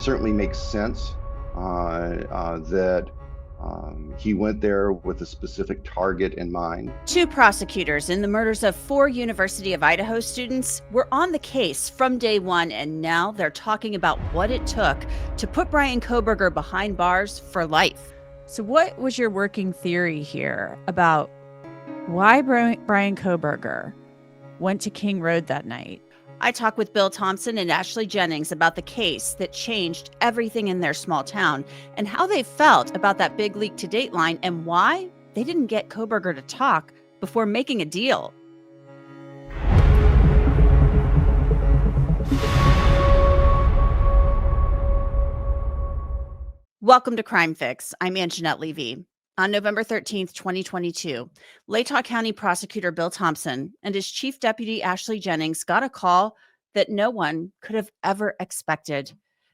Certainly makes sense that he went there with a specific target in mind. Two prosecutors in the murders of 4 University of Idaho students were on the case from day one, and now they're talking about what it took to put Bryan Kohberger behind bars for life. So what was your working theory here about why Bryan Kohberger went to King Road that night? I talked with Bill Thompson and Ashley Jennings about the case that changed everything in their small town and how they felt about that big leak to Dateline and why they didn't get Kohberger to talk before making a deal. Welcome to Crime Fix. I'm Angenette Levy. On November 13th, 2022, Latah County Prosecutor Bill Thompson and his Chief Deputy Ashley Jennings got a call that no one could have ever expected.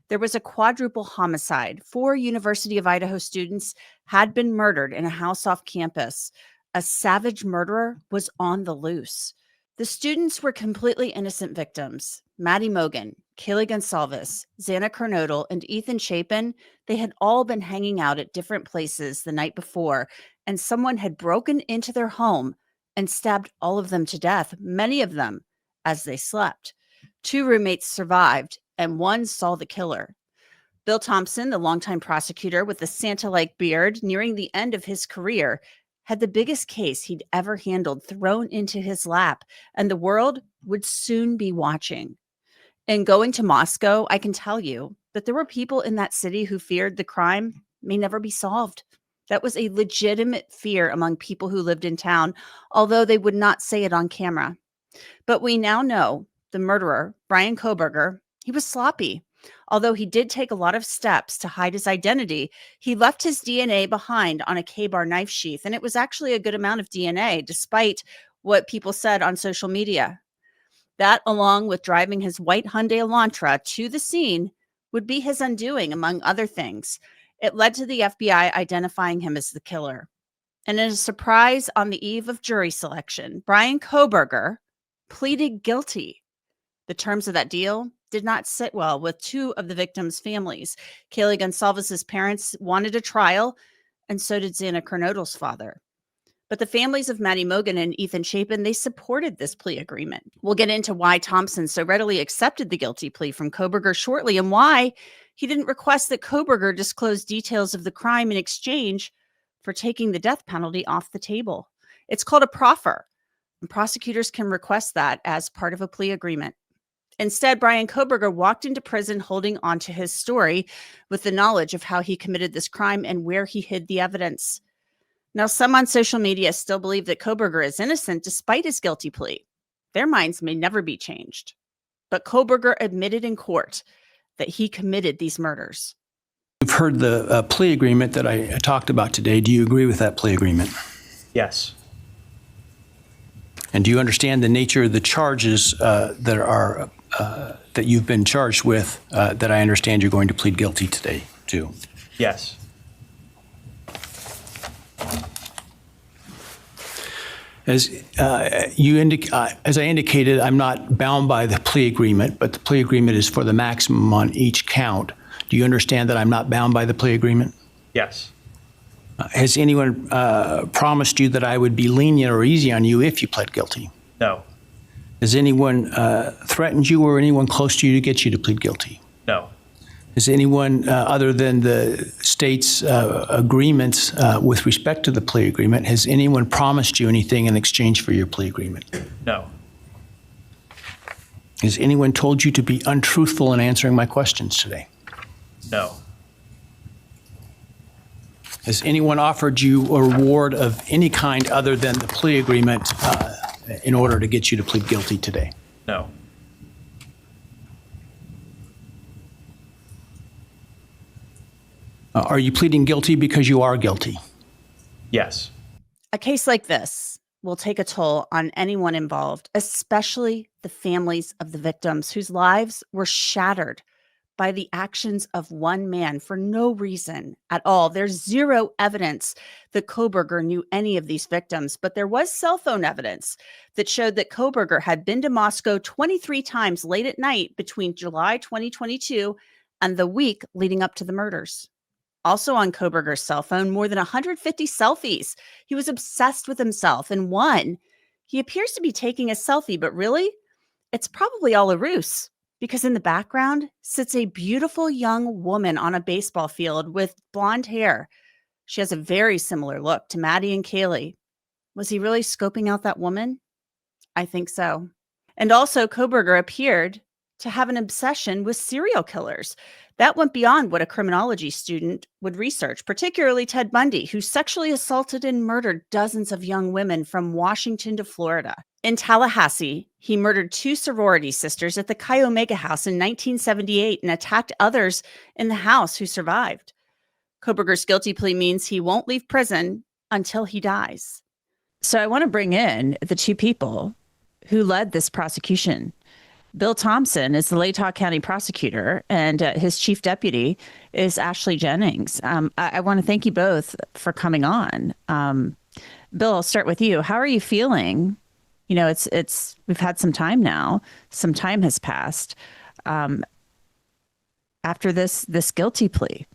There was a quadruple homicide. 4 University of Idaho students had been murdered in a house off campus. A savage murderer was on the loose. The students were completely innocent victims. Maddie Mogen, Kaylee Goncalves, Xana Kernodle, and Ethan Chapin, they had all been hanging out at different places the night before, and someone had broken into their home and stabbed all of them to death, many of them as they slept. 2 roommates survived, and 1 saw the killer. Bill Thompson, the longtime prosecutor with the Santa-like beard nearing the end of his career, had the biggest case he'd ever handled thrown into his lap, and the world would soon be watching. In going to Moscow, I can tell you that there were people in that city who feared the crime may never be solved. That was a legitimate fear among people who lived in town, although they would not say it on camera. But we now know the murderer, Bryan Kohberger, he was sloppy. Although he did take a lot of steps to hide his identity, he left his DNA behind on a K-bar knife sheath, and it was actually a good amount of DNA, despite what people said on social media. That, along with driving his white Hyundai Elantra to the scene, would be his undoing, among other things. It led to the FBI identifying him as the killer. And in a surprise on the eve of jury selection, Bryan Kohberger pleaded guilty. The terms of that deal did not sit well with 2 of the victims' families. Kaylee Goncalves' parents wanted a trial, and so did Xana Kernodle's father. But the families of Maddie Mogen and Ethan Chapin, they supported this plea agreement. We'll get into why Thompson so readily accepted the guilty plea from Kohberger shortly, and why he didn't request that Kohberger disclose details of the crime in exchange for taking the death penalty off the table. It's called a proffer, and prosecutors can request that as part of a plea agreement. Instead, Bryan Kohberger walked into prison holding on to his story with the knowledge of how he committed this crime and where he hid the evidence. Now, some on social media still believe that Kohberger is innocent despite his guilty plea. Their minds may never be changed. But Kohberger admitted in court that he committed these murders. You've heard the plea agreement that I talked about today. Do you agree with that plea agreement? Yes. And do you understand the nature of the charges that you've been charged with that I understand you're going to plead guilty today to? Yes. As I indicated, I'm not bound by the plea agreement, but the plea agreement is for the maximum on each count. Do you understand that I'm not bound by the plea agreement? Yes. Has anyone promised you that I would be lenient or easy on you if you pled guilty? No. Has anyone threatened you or anyone close to you to get you to plead guilty? No. Has anyone, other than the state's agreements with respect to the plea agreement, has anyone promised you anything in exchange for your plea agreement? No. Has anyone told you to be untruthful in answering my questions today? No. Has anyone offered you a reward of any kind other than the plea agreement in order to get you to plead guilty today? No. Are you pleading guilty because you are guilty? Yes. A case like this will take a toll on anyone involved, especially the families of the victims whose lives were shattered by the actions of one man for no reason at all. There's zero evidence that Kohberger knew any of these victims, but there was cell phone evidence that showed that Kohberger had been to Moscow 23 times late at night between July 2022 and the week leading up to the murders. Also on Kohberger's cell phone, more than 150 selfies. He was obsessed with himself. In one, he appears to be taking a selfie, but really, it's probably all a ruse, because in the background sits a beautiful young woman on a baseball field with blonde hair. She has a very similar look to Maddie and Kaylee. Was he really scoping out that woman? I think so. And also, Kohberger appeared to have an obsession with serial killers. That went beyond what a criminology student would research, particularly Ted Bundy, who sexually assaulted and murdered dozens of young women from Washington to Florida. In Tallahassee, he murdered 2 sorority sisters at the Chi Omega house in 1978 and attacked others in the house who survived. Kohberger's guilty plea means he won't leave prison until he dies. So I want to bring in the 2 people who led this prosecution. Bill Thompson is the Latah County prosecutor, and his chief deputy is Ashley Jennings. I want to thank you both for coming on. Bill, I'll start with you. How are you feeling? You know, we've had some time now. Some time has passed after this guilty plea.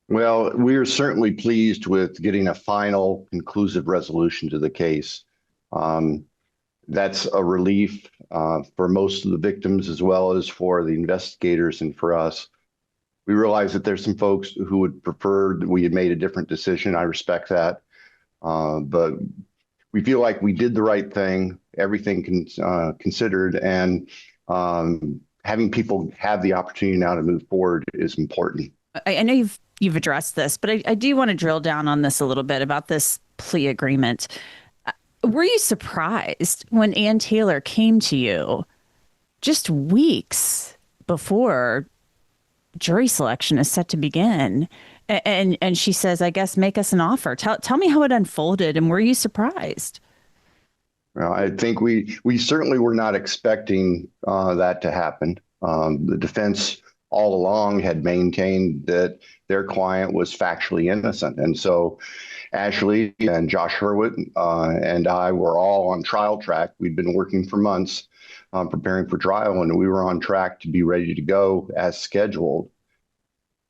Well, we are certainly pleased with getting a final conclusive resolution to the case. That's a relief for most of the victims, as well as for the investigators and for us. We realize that there's some folks who would prefer that we had made a different decision. I respect that. But we feel like we did the right thing, everything considered, and having people have the opportunity now to move forward is important. I know you've addressed this, but I do want to drill down on this a little bit about this plea agreement. Were you surprised when Ann Taylor came to you just weeks before jury selection is set to begin? And she says, I guess, make us an offer. Tell me how it unfolded, and were you surprised? Well, I think we certainly were not expecting that to happen. The defense all along had maintained that their client was factually innocent. And so Ashley and Josh Hurwitz and I were all on trial track. We'd been working for months preparing for trial, and we were on track to be ready to go as scheduled.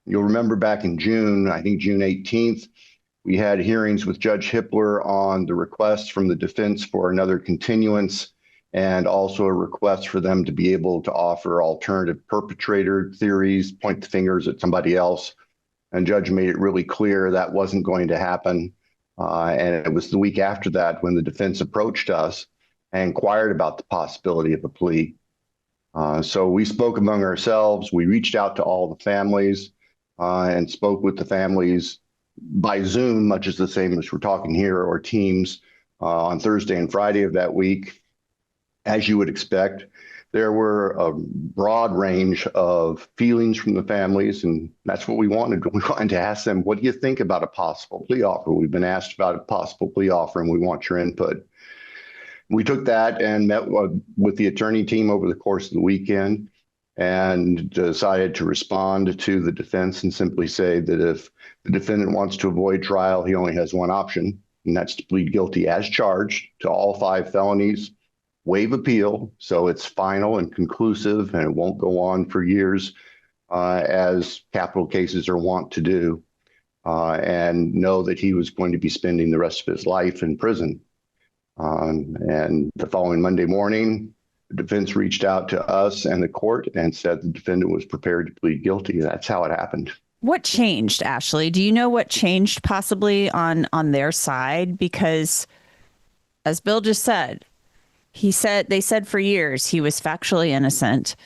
You'll remember back in June, I think June 18th, we had hearings with Judge Hippler on the request from the defense for another continuance, and also a request for them to be able to offer alternative perpetrator theories, point the fingers at somebody else. And Judge made it really clear that wasn't going to happen. And it was the week after that when the defense approached us and inquired about the possibility of a plea. So we spoke among ourselves. We reached out to all the families and spoke with the families by Zoom, much as the same as we're talking here, or Teams, on Thursday and Friday of that week. As you would expect, there were a broad range of feelings from the families, and that's what we wanted. We wanted to ask them, what do you think about a possible plea offer? We've been asked about a possible plea offer, and we want your input. We took that and met with the attorney team over the course of the weekend and decided to respond to the defense and simply say that if the defendant wants to avoid trial, he only has one option, and that's to plead guilty as charged to all 5 felonies, waive appeal, so it's final and conclusive, and it won't go on for years as capital cases are wont to do, and know that he was going to be spending the rest of his life in prison. And the following Monday morning, the defense reached out to us and the court and said the defendant was prepared to plead guilty. That's how it happened. What changed, Ashley? Do you know what changed possibly on their side? Because as Bill just said, they said for years he was factually innocent.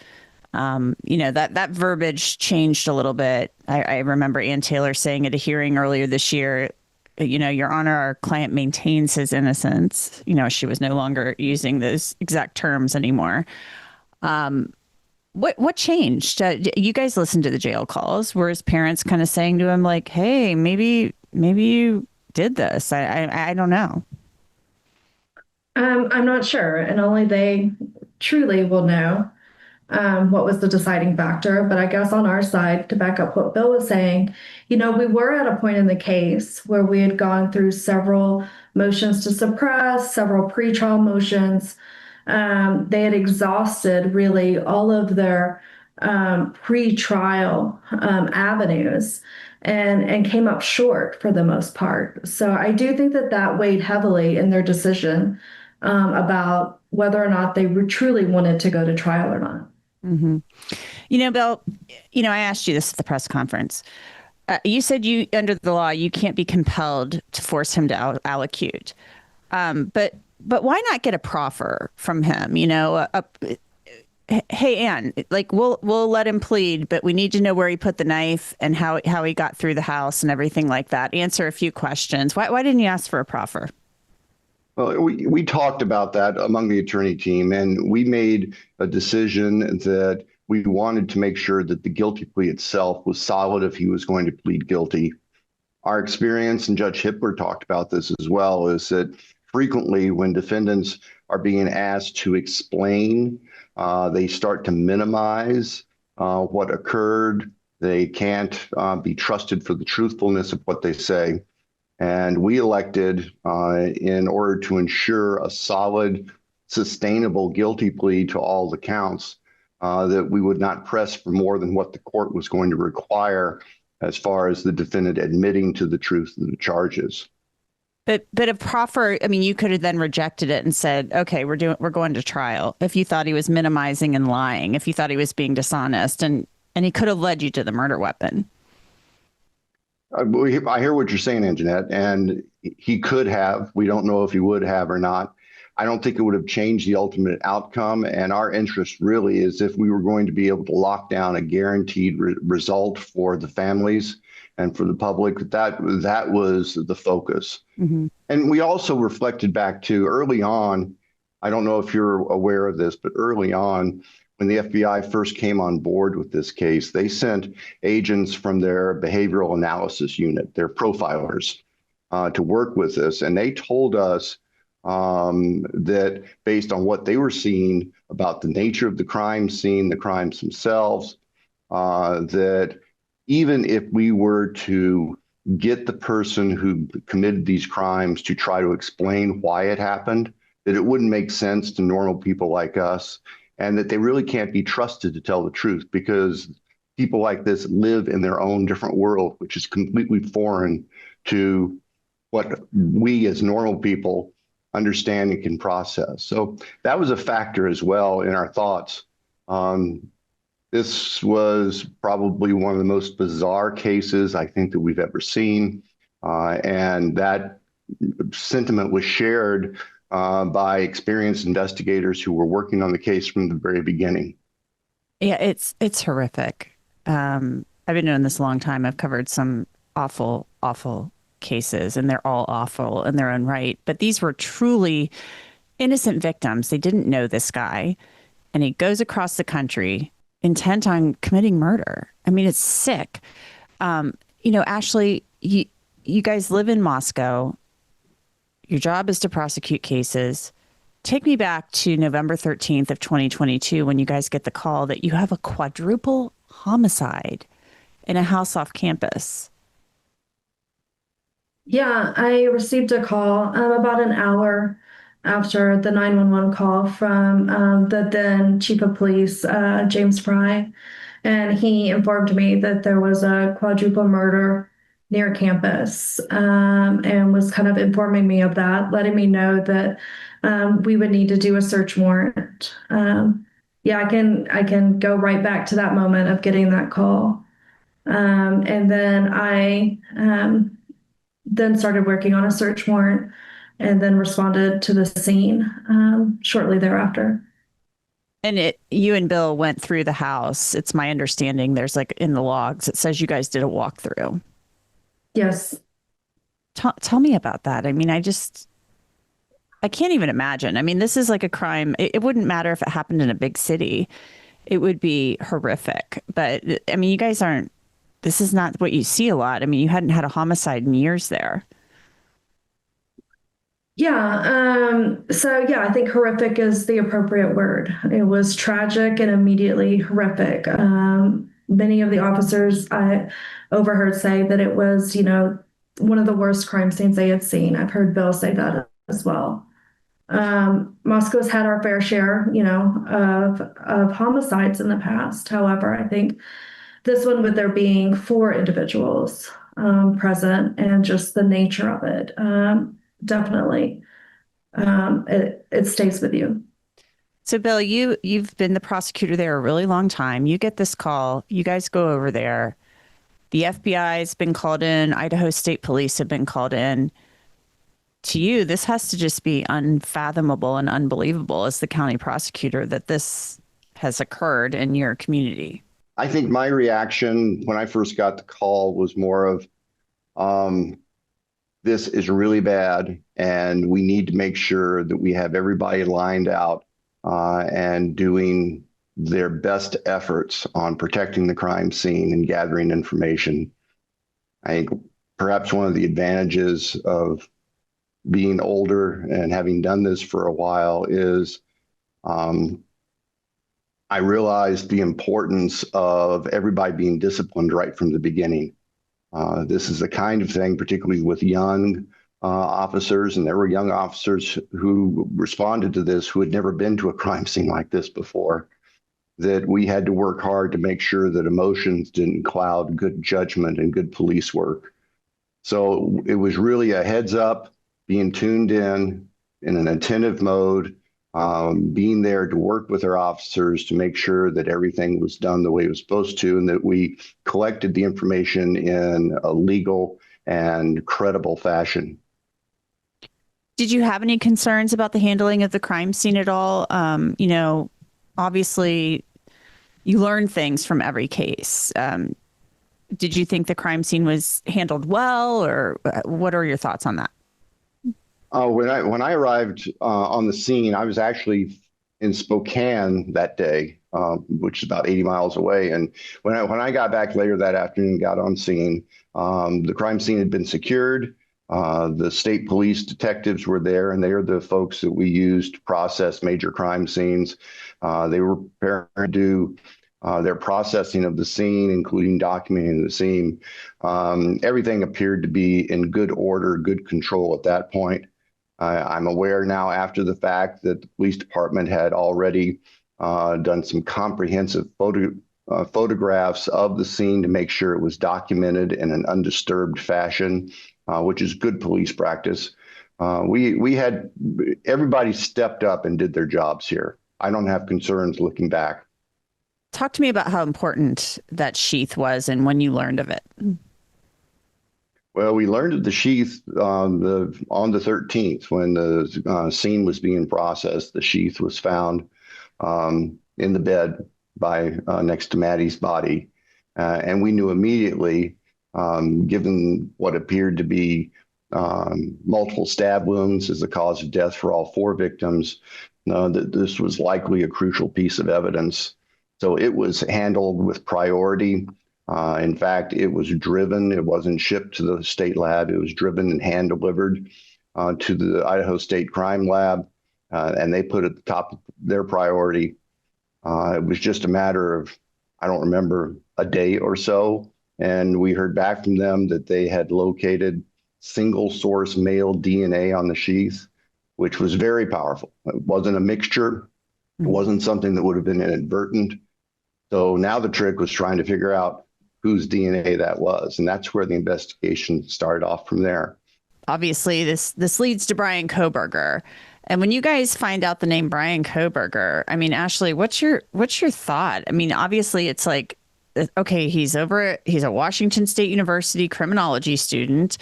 You know, that verbiage changed a little bit. I remember Ann Taylor saying at a hearing earlier this year, you know, Your Honor, our client maintains his innocence. You know, she was no longer using those exact terms anymore. What changed? You guys listened to the jail calls. Were his parents kind of saying to him, like, hey, maybe you did this? I don't know. I'm not sure, and only they truly will know what was the deciding factor. But I guess on our side, to back up what Bill was saying, you know, we were at a point in the case where we had gone through several motions to suppress, several pretrial motions. They had exhausted really all of their pre-trial avenues and came up short for the most part. So I do think that that weighed heavily in their decision about whether or not they truly wanted to go to trial or not. Mm-hmm. Bill, I asked you this at the press conference. You said under the law, you can't be compelled to force him to allocute. But why not get a proffer from him? Hey, Ann, like we'll let him plead, but we need to know where he put the knife and how he got through the house and everything like that. Answer a few questions. Why didn't you ask for a proffer? Well, we talked about that among the attorney team, and we made a decision that we wanted to make sure that the guilty plea itself was solid if he was going to plead guilty. Our experience, and Judge Hippler talked about this as well, is that frequently when defendants are being asked to explain, they start to minimize what occurred. They can't be trusted for the truthfulness of what they say. And we elected, in order to ensure a solid, sustainable guilty plea to all the counts, that we would not press for more than what the court was going to require as far as the defendant admitting to the truth of the charges. But a proffer, I mean, you could have then rejected it and said, okay, we're going to trial. If you thought he was minimizing and lying, if you thought he was being dishonest, and he could have led you to the murder weapon. I hear what you're saying, Angenette, and he could have. We don't know if he would have or not. I don't think it would have changed the ultimate outcome. And our interest really is if we were going to be able to lock down a guaranteed result for the families and for the public, that was the focus. Mm-hmm. And we also reflected back to early on, I don't know if you're aware of this, but early on, when the FBI first came on board with this case, they sent agents from their behavioral analysis unit, their profilers, to work with us. And they told us that based on what they were seeing about the nature of the crime scene, the crimes themselves, that even if we were to get the person who committed these crimes to try to explain why it happened, that it wouldn't make sense to normal people like us, and that they really can't be trusted to tell the truth because people like this live in their own different world, which is completely foreign to what we as normal people understand and can process. So that was a factor as well in our thoughts. This was probably one of the most bizarre cases I think that we've ever seen. And that sentiment was shared by experienced investigators who were working on the case from the very beginning. Yeah, it's horrific. I've been doing this a long time. I've covered some awful, awful cases, and they're all awful in their own right. But these were truly innocent victims. They didn't know this guy, and he goes across the country intent on committing murder. I mean, it's sick. Ashley, you guys live in Moscow. Your job is to prosecute cases. Take me back to November 13th of 2022 when you guys get the call that you have a quadruple homicide in a house off campus. Yeah, I received a call about an hour after the 911 call from the then chief of police, James Fry. And he informed me that there was a quadruple murder near campus, and was kind of informing me of that, letting me know that we would need to do a search warrant. I can go right back to that moment of getting that call. And then I then started working on a search warrant and then responded to the scene shortly thereafter. And you and Bill went through the house. It's my understanding there's like in the logs, it says you guys did a walkthrough. Yes. Tell me about that. I mean, I can't even imagine. I mean, this is like a crime. It wouldn't matter if it happened in a big city. It would be horrific. But I mean, you guys this is not what you see a lot. I mean, you hadn't had a homicide in years there. Yeah. I think horrific is the appropriate word. It was tragic and immediately horrific. Many of the officers I overheard say that it was, one of the worst crime scenes they had seen. I've heard Bill say that as well. Moscow's had our fair share, of homicides in the past. However, I think this one, with there being 4 individuals present and just the nature of it, definitely it stays with you. So, Bill, you've been the prosecutor there a really long time. You get this call. You guys go over there. The FBI has been called in. Idaho State Police have been called in. To you, this has to just be unfathomable and unbelievable as the county prosecutor that this has occurred in your community. I think my reaction when I first got the call was more of, this is really bad, and we need to make sure that we have everybody lined out and doing their best efforts on protecting the crime scene and gathering information. I think perhaps one of the advantages of being older and having done this for a while is I realized the importance of everybody being disciplined right from the beginning. This is the kind of thing, particularly with young officers, and there were young officers who responded to this who had never been to a crime scene like this before, that we had to work hard to make sure that emotions didn't cloud good judgment and good police work. So it was really a heads up, being tuned in an attentive mode, being there to work with our officers to make sure that everything was done the way it was supposed to, and that we collected the information in a legal and credible fashion. Did you have any concerns about the handling of the crime scene at all? Obviously, you learn things from every case. Did you think the crime scene was handled well, or what are your thoughts on that? When I arrived on the scene, I was actually in Spokane that day, which is about 80 miles away. And when I got back later that afternoon, got on scene, the crime scene had been secured. The state police detectives were there, and they are the folks that we used to process major crime scenes. They were preparing to do their processing of the scene, including documenting the scene. Everything appeared to be in good order, good control at that point. I'm aware now after the fact that the police department had already done some comprehensive photographs of the scene to make sure it was documented in an undisturbed fashion, which is good police practice. We had everybody stepped up and did their jobs here. I don't have concerns looking back. Talk to me about how important that sheath was and when you learned of it. Well, we learned of the sheath on the 13th when the scene was being processed. The sheath was found in the bed by next to Maddie's body, and we knew immediately, given what appeared to be multiple stab wounds as the cause of death for all 4 victims, that this was likely a crucial piece of evidence. So it was handled with priority. In fact, it was driven. It wasn't shipped to the state lab. It was driven and hand delivered to the Idaho State Crime Lab, and they put it at the top of their priority. It was just a matter of, I don't remember, a day or so, and we heard back from them that they had located single source male DNA on the sheath, which was very powerful. It wasn't a mixture. It wasn't something that would have been inadvertent. So now the trick was trying to figure out whose DNA that was. And that's where the investigation started off from there. Obviously, this leads to Bryan Kohberger. And when you guys find out the name Bryan Kohberger, I mean, Ashley, what's your thought? I mean, obviously, it's like, okay, he's a Washington State University criminology student.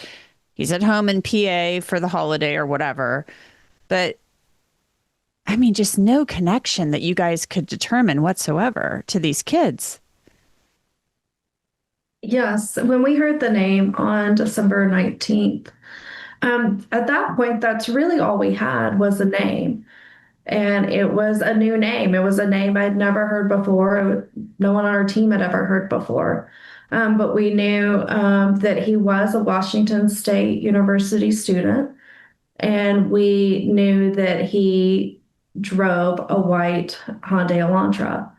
He's at home in PA for the holiday or whatever. But I mean, just no connection that you guys could determine whatsoever to these kids. Yes, when we heard the name on December 19th, at that point, that's really all we had was a name. And it was a new name. It was a name I'd never heard before. No one on our team had ever heard before. But we knew that he was a Washington State University student. And we knew that he drove a white Hyundai Elantra.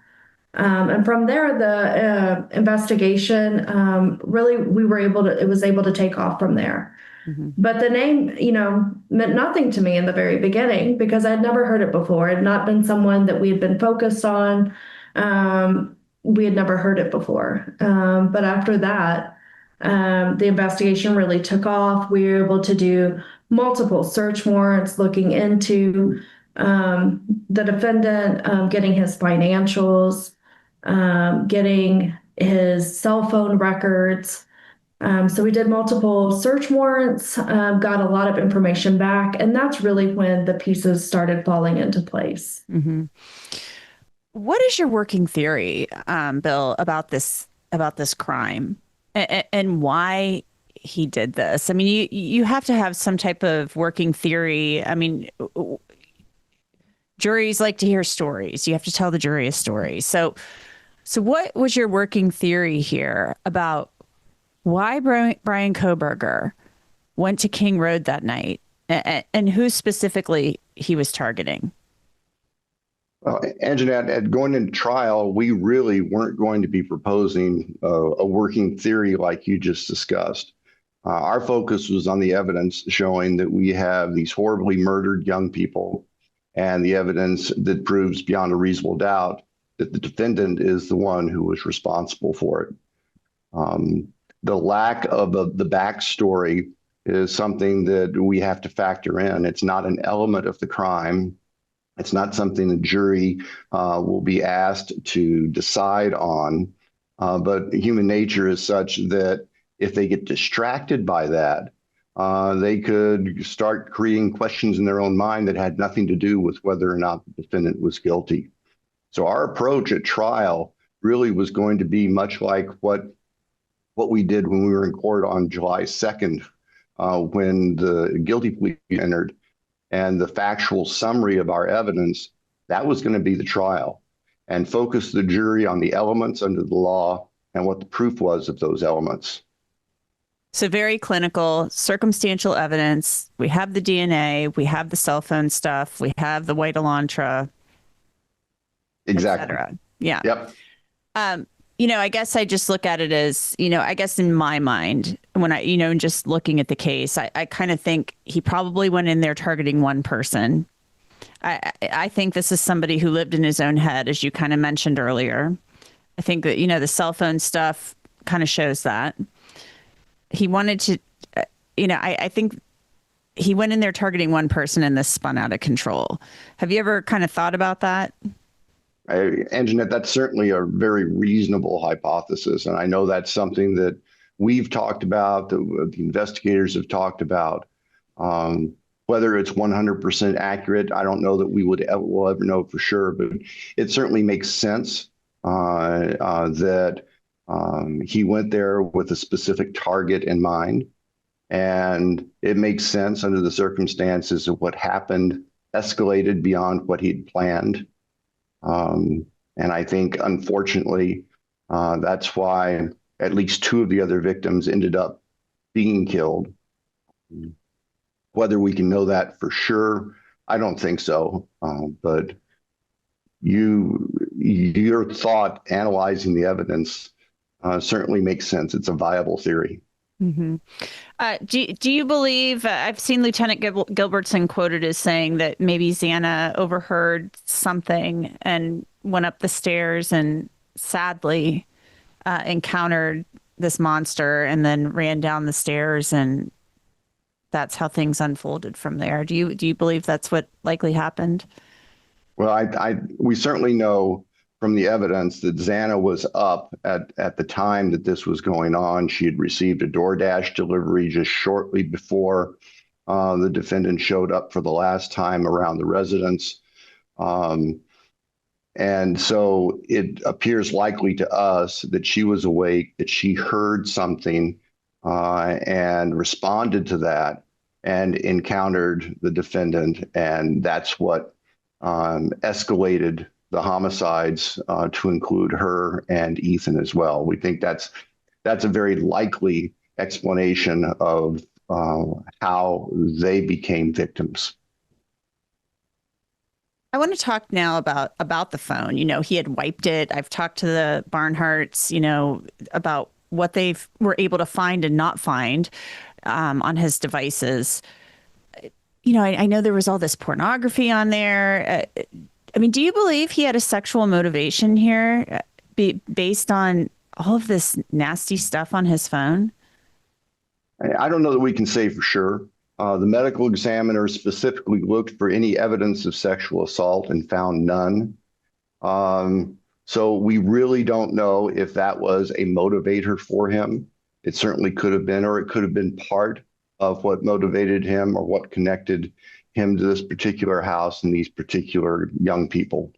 And from there, the investigation really, it was able to take off from there. But the name, meant nothing to me in the very beginning because I'd never heard it before. It had not been someone that we had been focused on. We had never heard it before. But after that, the investigation really took off. We were able to do multiple search warrants looking into the defendant, getting his financials, getting his cell phone records. So we did multiple search warrants, got a lot of information back, and that's really when the pieces started falling into place. What is your working theory, Bill, about this crime and why he did this? I mean, you have to have some type of working theory. I mean, juries like to hear stories. You have to tell the jury a story. So what was your working theory here about why Bryan Kohberger went to King Road that night and who specifically he was targeting? Well, Angenette, going into trial, we really weren't going to be proposing a working theory like you just discussed. Our focus was on the evidence showing that we have these horribly murdered young people and the evidence that proves beyond a reasonable doubt that the defendant is the one who was responsible for it. The lack of the backstory is something that we have to factor in. It's not an element of the crime. It's not something the jury will be asked to decide on. But human nature is such that if they get distracted by that, they could start creating questions in their own mind that had nothing to do with whether or not the defendant was guilty. So our approach at trial really was going to be much like what we did when we were in court on July 2nd, when the guilty plea entered and the factual summary of our evidence, that was going to be the trial and focus the jury on the elements under the law and what the proof was of those elements. So very clinical, circumstantial evidence. We have the DNA, we have the cell phone stuff, we have the white Elantra. Exactly. Yeah. Yep. I guess I just look at it as, I guess in my mind, when I, just looking at the case, I kind of think he probably went in there targeting one person. I think this is somebody who lived in his own head, as you kind of mentioned earlier. I think that, the cell phone stuff kind of shows that. He wanted to, I think he went in there targeting one person and this spun out of control. Have you ever kind of thought about that? Angenette, that's certainly a very reasonable hypothesis. And I know that's something that we've talked about, the investigators have talked about. Whether it's 100% accurate, I don't know that we'll ever know for sure, but it certainly makes sense that he went there with a specific target in mind. And it makes sense under the circumstances of what happened, escalated beyond what he'd planned. And I think, unfortunately, that's why at least two of the other victims ended up being killed. Whether we can know that for sure, I don't think so. But your thought analyzing the evidence certainly makes sense. It's a viable theory. Mm-hmm. Do you believe, I've seen Lieutenant Gilbertson quoted as saying that maybe Xana overheard something and went up the stairs and sadly encountered this monster and then ran down the stairs, and that's how things unfolded from there. Do you believe that's what likely happened? Well, we certainly know from the evidence that Xana was up at the time that this was going on. She had received a DoorDash delivery just shortly before the defendant showed up for the last time around the residence. And so it appears likely to us that she was awake, that she heard something and responded to that and encountered the defendant. And that's what escalated the homicides to include her and Ethan as well. We think that's a very likely explanation of how they became victims. I want to talk now about the phone. He had wiped it. I've talked to the Barnharts, about what they were able to find and not find. on his devices. You know, I know there was all this pornography on there. I mean, do you believe he had a sexual motivation here based on all of this nasty stuff on his phone? I don't know that we can say for sure. The medical examiner specifically looked for any evidence of sexual assault and found none. So we really don't know if that was a motivator for him. It certainly could have been, or it could have been part of what motivated him or what connected him to this particular house and these particular young people.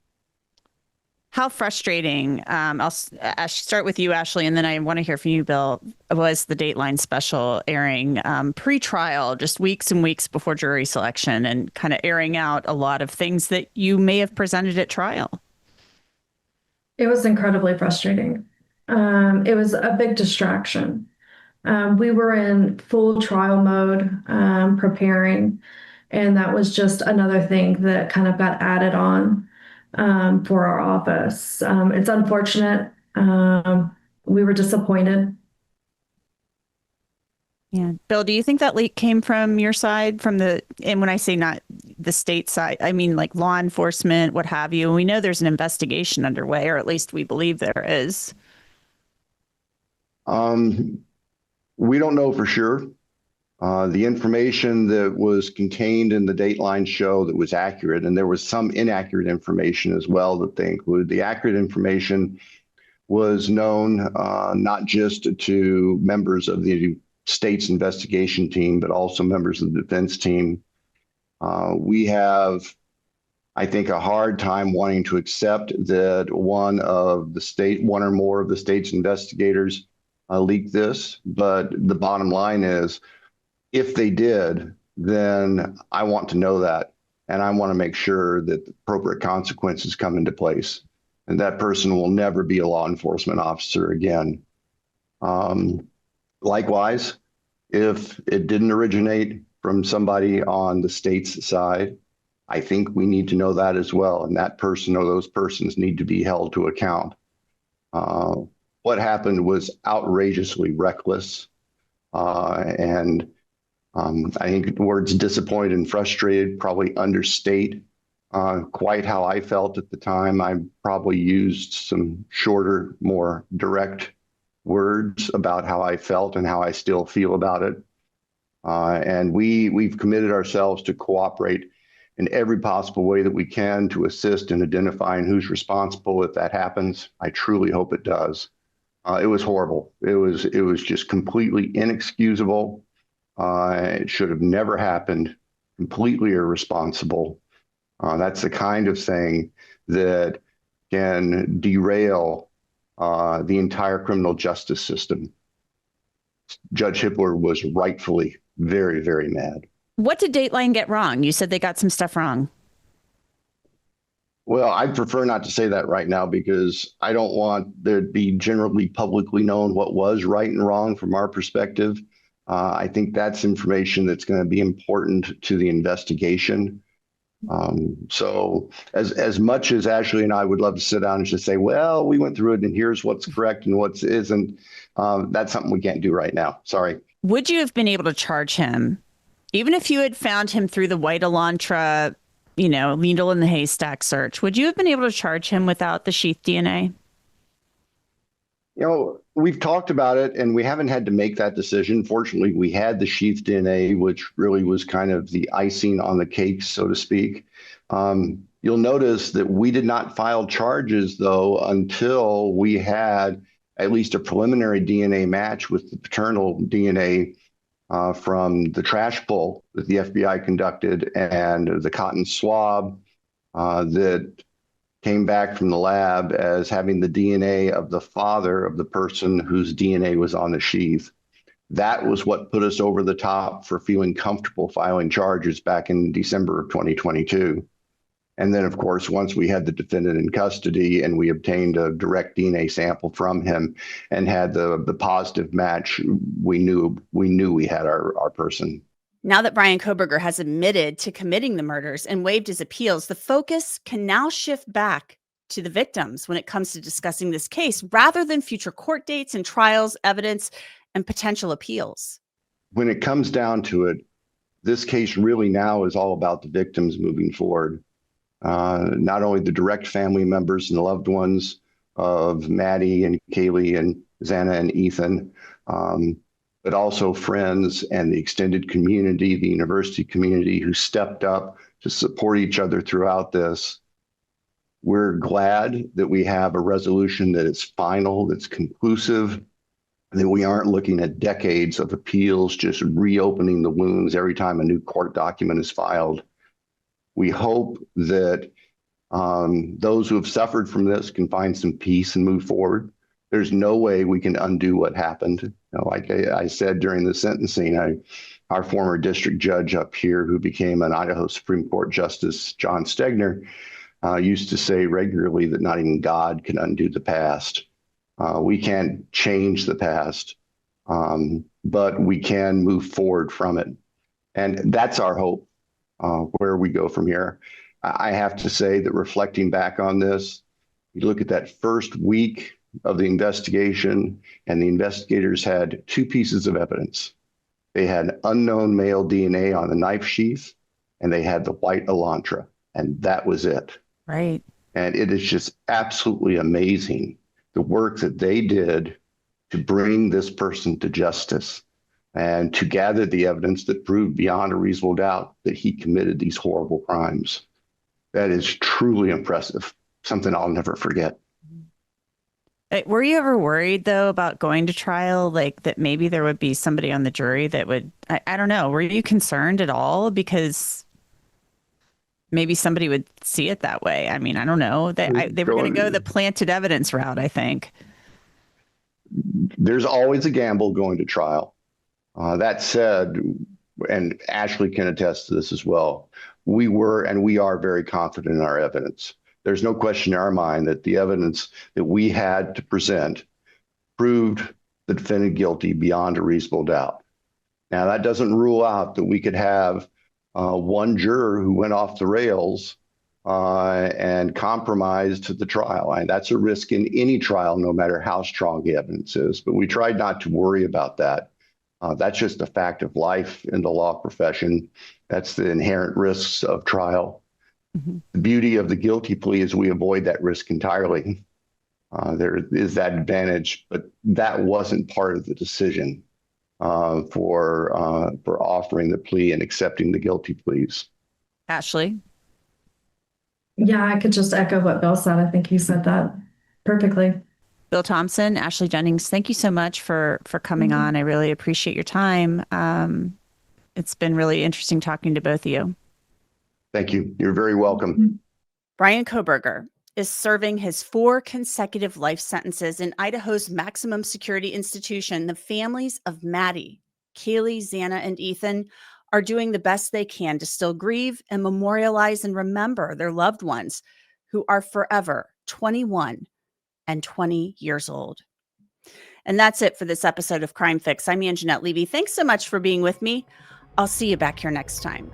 How frustrating, I'll start with you, Ashley, and then I want to hear from you, Bill, was the Dateline special airing pre-trial, just weeks and weeks before jury selection, and kind of airing out a lot of things that you may have presented at trial? It was incredibly frustrating. It was a big distraction. We were in full trial mode, preparing, and that was just another thing that kind of got added on for our office. It's unfortunate. We were disappointed. Yeah. Bill, do you think that leak came from your side, and when I say not the state side, I mean like law enforcement, what have you? We know there's an investigation underway, or at least we believe there is. We don't know for sure. The information that was contained in the Dateline show that was accurate, and there was some inaccurate information as well that they included. The accurate information was known not just to members of the state's investigation team, but also members of the defense team. We have, I think, a hard time wanting to accept that one or more of the state's investigators leaked this. But the bottom line is, if they did, then I want to know that. And I want to make sure that the appropriate consequences come into place. And that person will never be a law enforcement officer again. Likewise, if it didn't originate from somebody on the state's side, I think we need to know that as well. And that person or those persons need to be held to account. What happened was outrageously reckless. And I think the words disappointed and frustrated probably understate quite how I felt at the time. I probably used some shorter, more direct words about how I felt and how I still feel about it. And we've committed ourselves to cooperate in every possible way that we can to assist in identifying who's responsible if that happens. I truly hope it does. It was horrible. It was just completely inexcusable. It should have never happened. Completely irresponsible. That's the kind of thing that can derail the entire criminal justice system. Judge Hippler was rightfully very, very mad. What did Dateline get wrong? You said they got some stuff wrong. Well, I'd prefer not to say that right now because I don't want there to be generally publicly known what was right and wrong from our perspective. I think that's information that's going to be important to the investigation. So as much as Ashley and I would love to sit down and just say, well, we went through it and here's what's correct and what isn't, that's something we can't do right now. Sorry. Would you have been able to charge him, even if you had found him through the white Elantra, needle in the haystack search? Would you have been able to charge him without the sheath DNA? We've talked about it and we haven't had to make that decision. Fortunately, we had the sheath DNA, which really was kind of the icing on the cake, so to speak. You'll notice that we did not file charges, though, until we had at least a preliminary DNA match with the paternal DNA from the trash pull that the FBI conducted and the cotton swab that came back from the lab as having the DNA of the father of the person whose DNA was on the sheath. That was what put us over the top for feeling comfortable filing charges back in December of 2022. And then, of course, once we had the defendant in custody and we obtained a direct DNA sample from him and had the positive match, we knew we had our person. Now that Bryan Kohberger has admitted to committing the murders and waived his appeals, the focus can now shift back to the victims when it comes to discussing this case, rather than future court dates and trials, evidence, and potential appeals. when it comes down to it, this case really now is all about the victims moving forward. Not only the direct family members and loved ones of Maddie and Kaylee and Xana and Ethan, but also friends and the extended community, the university community who stepped up to support each other throughout this. We're glad that we have a resolution that is final, that's conclusive, that we aren't looking at decades of appeals, just reopening the wounds every time a new court document is filed. We hope that those who have suffered from this can find some peace and move forward. There's no way we can undo what happened. You know, like I said during the sentencing, our former district judge up here, who became an Idaho Supreme Court Justice, John Stegner, used to say regularly that not even God can undo the past. We can't change the past, but we can move forward from it. And that's our hope, where we go from here. I have to say that reflecting back on this, you look at that first week of the investigation, and the investigators had two pieces of evidence. They had unknown male DNA on the knife sheath, and they had the white Elantra, and that was it. Right. And it is just absolutely amazing the work that they did to bring this person to justice and to gather the evidence that proved beyond a reasonable doubt that he committed these horrible crimes. That is truly impressive, something I'll never forget. Were you ever worried, though, about going to trial, like that maybe there would be somebody on the jury that would, I don't know, were you concerned at all? Because maybe somebody would see it that way. I mean, I don't know. They were going to go the planted evidence route, I think. There's always a gamble going to trial. That said, and Ashley can attest to this as well, we were and we are very confident in our evidence. There's no question in our mind that the evidence that we had to present proved the defendant guilty beyond a reasonable doubt. Now, that doesn't rule out that we could have one juror who went off the rails and compromised the trial. And that's a risk in any trial, no matter how strong the evidence is. But we tried not to worry about that. That's just a fact of life in the law profession. That's the inherent risks of trial. Mm-hmm. The beauty of the guilty plea is we avoid that risk entirely. There is that advantage, but that wasn't part of the decision for offering the plea and accepting the guilty pleas. Ashley? Yeah, I could just echo what Bill said. I think he said that perfectly. Bill Thompson, Ashley Jennings, thank you so much for coming on. I really appreciate your time. It's been really interesting talking to both of you. Thank you. You're very welcome. Bryan Kohberger is serving his 4 consecutive life sentences in Idaho's maximum security institution. The families of Maddie, Kaylee, Xana, and Ethan are doing the best they can to still grieve and memorialize and remember their loved ones who are forever 21 and 20 years old. And that's it for this episode of Crime Fix. I'm Angenette Levy. Thanks so much for being with me. I'll see you back here next time.